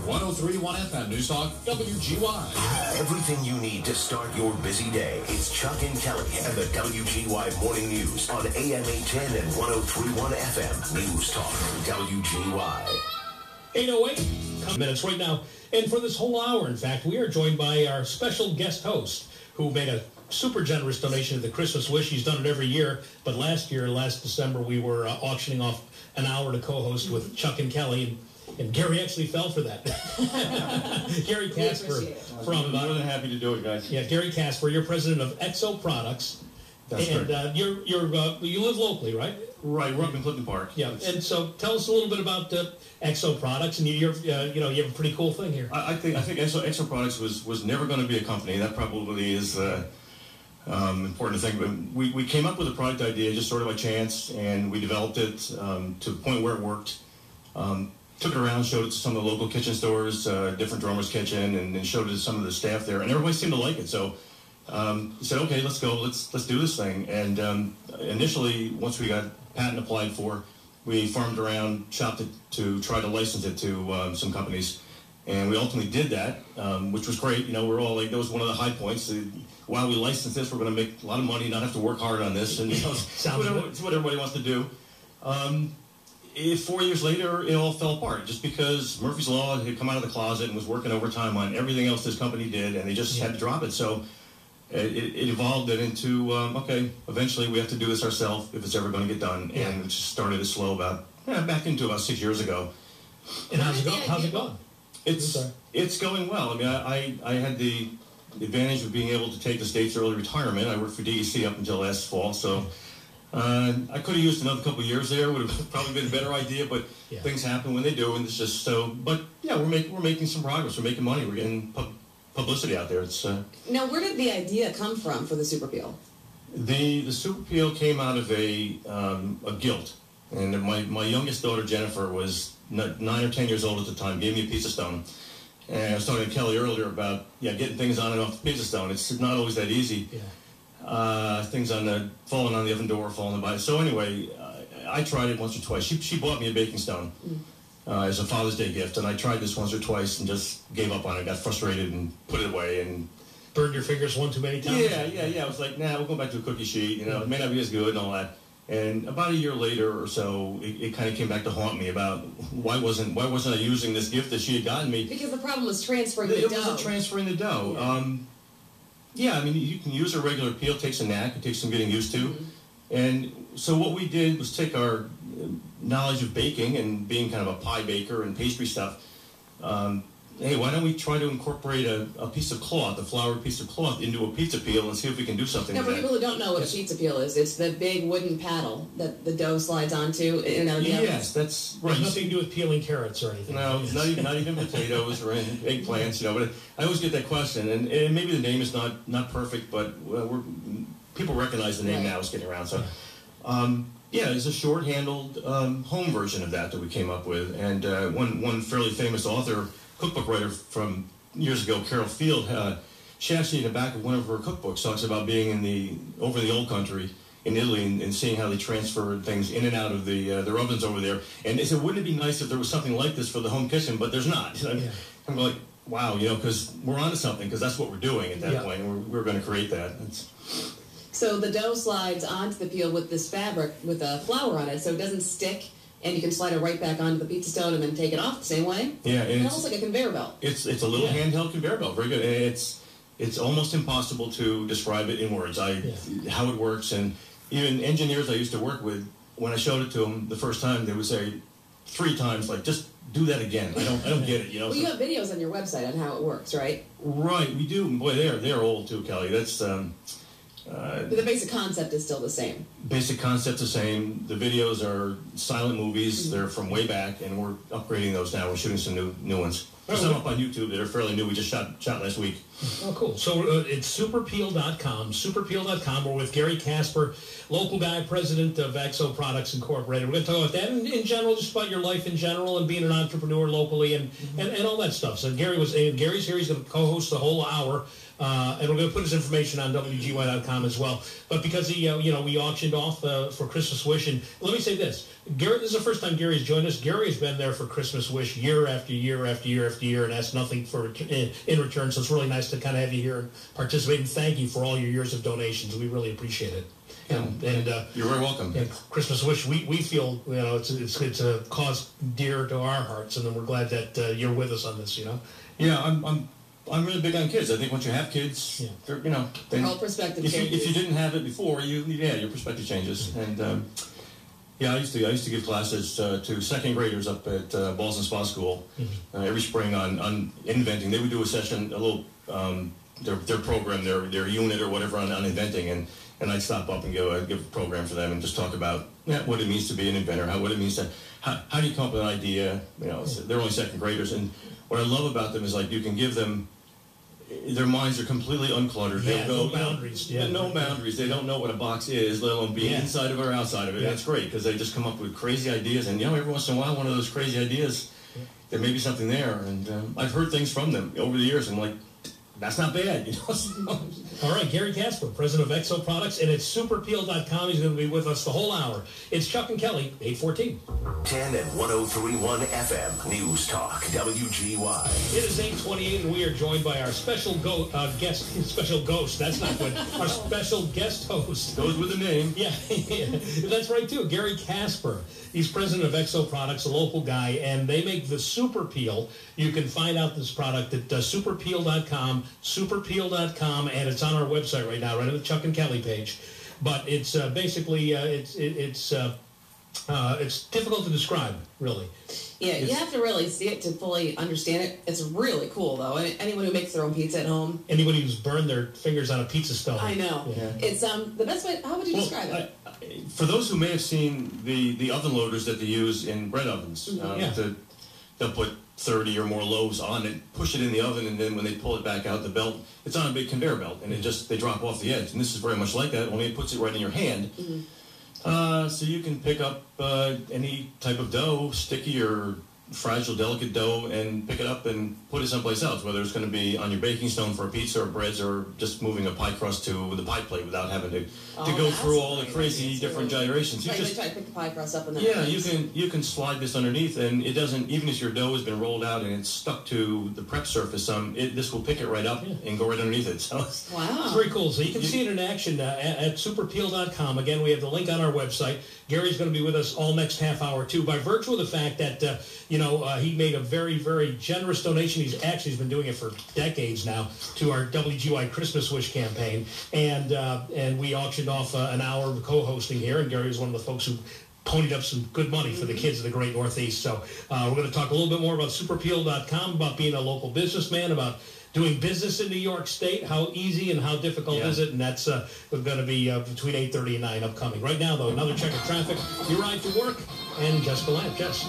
103.1 FM News Talk, WGY. Everything you need to start your busy day. It's Chuck and Kelly and the WGY Morning News on AM 810 and 103.1 FM News Talk, WGY. 8:08 minutes right now. And for this whole hour, in fact, we are joined by our special guest host who made a super generous donation to the Christmas Wish. He's done it every year. But last December, we were auctioning off an hour to co-host with Chuck and Kelly. And Gary actually fell for that. Gary Casper from... more than happy to do it, guys. Yeah, Gary Casper, you're president of Exo Products. That's correct. You live locally, right? Right, we're up in Clifton Park. Yeah, and so tell us a little bit about Exo Products, and you have a pretty cool thing here. I think Exo Products was never going to be a company. That probably is important to think. But we came up with a product idea just sort of by chance, and we developed it to the point where it worked. Took it around, showed it to some of the local kitchen stores, different Drummer's Kitchen, and showed it to some of the staff there, and everybody seemed to like it. So we said, okay, let's go, let's do this thing. And initially, once we got patent applied for, we farmed around, shopped it to try to license it to some companies, and we ultimately did that, which was great. You know, we're all like, that was one of the high points. While we license this, we're going to make a lot of money, not have to work hard on this, and it's what everybody wants to do. 4 years later, it all fell apart just because Murphy's Law had come out of the closet and was working overtime on everything else this company did, and they just had to drop it. So it evolved it into, okay, eventually we have to do this ourselves if it's ever going to get done. Yeah. And it just started slow back into about 6 years ago. And how's it going? It's going well. I mean, I had the advantage of being able to take the state's early retirement. I worked for DEC up until last fall, so... I could have used another couple of years there. Would have probably been a better idea, but things happen when they do, and it's just so. But yeah, we're making some progress. We're making money. We're getting publicity out there. It's now, where did the idea come from for the Super Peel? The Super Peel came out of a guilt, and my youngest daughter Jennifer was 9 or 10 years old at the time. Gave me a pizza stone, and I was talking to Kelly earlier about getting things on and off the pizza stone. It's not always that easy. Yeah. Things falling on the oven door, falling on the body. So anyway, I tried it once or twice. She bought me a baking stone as a Father's Day gift, and I tried this once or twice and just gave up on it. Got frustrated and put it away and burned your fingers one too many times. Yeah. I was like, nah, we'll go back to a cookie sheet. You know, it may not be as good and all that. And about a year later or so, it kind of came back to haunt me about why wasn't I using this gift that she had gotten me? Because the problem was transferring the dough. It wasn't transferring the dough. Yeah, I mean, you can use a regular peel. It takes a knack. It takes some getting used to. And so what we did was take our knowledge of baking and being kind of a pie baker and pastry stuff. Hey, why don't we try to incorporate a piece of cloth, a floured piece of cloth, into a pizza peel and see if we can do something with that. Now, for people who don't know what a pizza peel is, it's the big wooden paddle that the dough slides onto. Yes, that's right. There's nothing to do with peeling carrots or anything. No, not even potatoes or eggplants, But I always get that question, and maybe the name is not perfect, but people recognize the name now. It's getting around. So, it's a short-handled home version of that we came up with, and one fairly famous author. Cookbook writer from years ago, Carol Field, she actually in the back of one of her cookbooks talks about being over the old country in Italy and seeing how they transferred things in and out of their ovens over there. And they said, wouldn't it be nice if there was something like this for the home kitchen? But there's not. I'm like, wow, because we're onto something, because that's what we're doing at that point. We're going to create that. So the dough slides onto the peel with this fabric with a flour on it, so it doesn't stick. And you can slide it right back onto the pizza stone and then take it off the same way. Yeah, it's almost like a conveyor belt. It's a little handheld conveyor belt. Very good. And it's almost impossible to describe it in words. How it works, and even engineers I used to work with, when I showed it to them the first time, they would say 3 times, like, just do that again. I don't get it. Well, you have videos on your website on how it works, right? Right, we do. Boy, they're old too, Kelly. That's. But the basic concept is still the same. Basic concept's the same. The videos are silent movies. They're from way back, and we're upgrading those now. We're shooting some new ones. There's some up on YouTube that are fairly new. We just shot last week. Oh, cool. So it's superpeel.com. Superpeel.com. We're with Gary Casper, local guy, president of Exo Products Incorporated. We're going to talk about that in general, just about your life in general and being an entrepreneur locally and all that stuff. So Gary's here. He's going to co-host the whole hour And we're going to put his information on WGY.com as well. But because he, we auctioned off for Christmas Wish, and let me say this: Gary, this is the first time Gary's joined us. Gary has been there for Christmas Wish year after year after year after year, and asked nothing in return. So it's really nice to kind of have you here and participate. And thank you for all your years of donations. We really appreciate it. And you're very welcome. And Christmas Wish, we feel it's a cause dear to our hearts, and then we're glad that you're with us on this. Yeah, I'm really big on kids. I think once you have kids, Their whole perspective if changes. If you didn't have it before, your perspective changes. And I used to give classes to second graders up at Balls and Spa School every spring on inventing. They would do a session, a little their program, their unit or whatever on inventing, and I'd stop up and give a program for them and just talk about what it means to be an inventor, what it means to how do you come up with an idea. They're only second graders, and what I love about them is like you can give them. Their minds are completely uncluttered. Yeah, no boundaries. No boundaries. They don't know what a box is, let alone being inside of it or outside of it. Yeah. That's great because they just come up with crazy ideas. And, every once in a while, one of those crazy ideas, there may be something there. And I've heard things from them over the years. I'm like, that's not bad. All right, Gary Casper, president of Exo Products, and it's superpeel.com. He's going to be with us the whole hour. It's Chuck and Kelly, 814. 10 and 103.1 FM News Talk, WGY. It is 8:28, and we are joined by our special ghost. That's not good. Our special guest host. Goes with the name. Yeah, that's right, too. Gary Casper. He's president of Exo Products, a local guy, and they make the Super Peel. You can find out this product at superpeel.com, and it's on our website right now, right on the Chuck and Kelly page. But it's basically, it's difficult to describe, really. Yeah, you have to really see it to fully understand it. It's really cool, though. Anyone who makes their own pizza at home. Anybody who's burned their fingers on a pizza stove. I know. Yeah. It's the best way. How would you describe it? For those who may have seen the oven loaders that they use in bread ovens, they'll put 30 or more loaves on it, push it in the oven, and then when they pull it back out, the belt, it's on a big conveyor belt, and they drop off the edge. And this is very much like that, only it puts it right in your hand. So you can pick up any type of dough, sticky or fragile, delicate dough, and pick it up and put it someplace else, whether it's going to be on your baking stone for a pizza or breads or just moving a pie crust to the pie plate without having to go through all the crazy different gyrations. You just try to pick the pie crust up and then you can slide this underneath, and it doesn't, even if your dough has been rolled out and it's stuck to the prep surface, this will pick it right up and go right underneath it. So wow, it's very cool. So you can see it in action at superpeel.com. Again, we have the link on our website. Gary's going to be with us all next half hour too, by virtue of the fact that he made a very, very generous donation. He's been doing it for decades now to our WGY Christmas Wish campaign, and we auctioned off an hour of co-hosting here, and Gary was one of the folks who ponied up some good money for the kids of the great Northeast. So we're going to talk a little bit more about superpeel.com, about being a local businessman, about doing business in New York State, how easy and how difficult is it, and that's going to be between 8:30 and 9 upcoming. Right now, though, another check of traffic, your ride to work, and Jessica Lamp. Jess.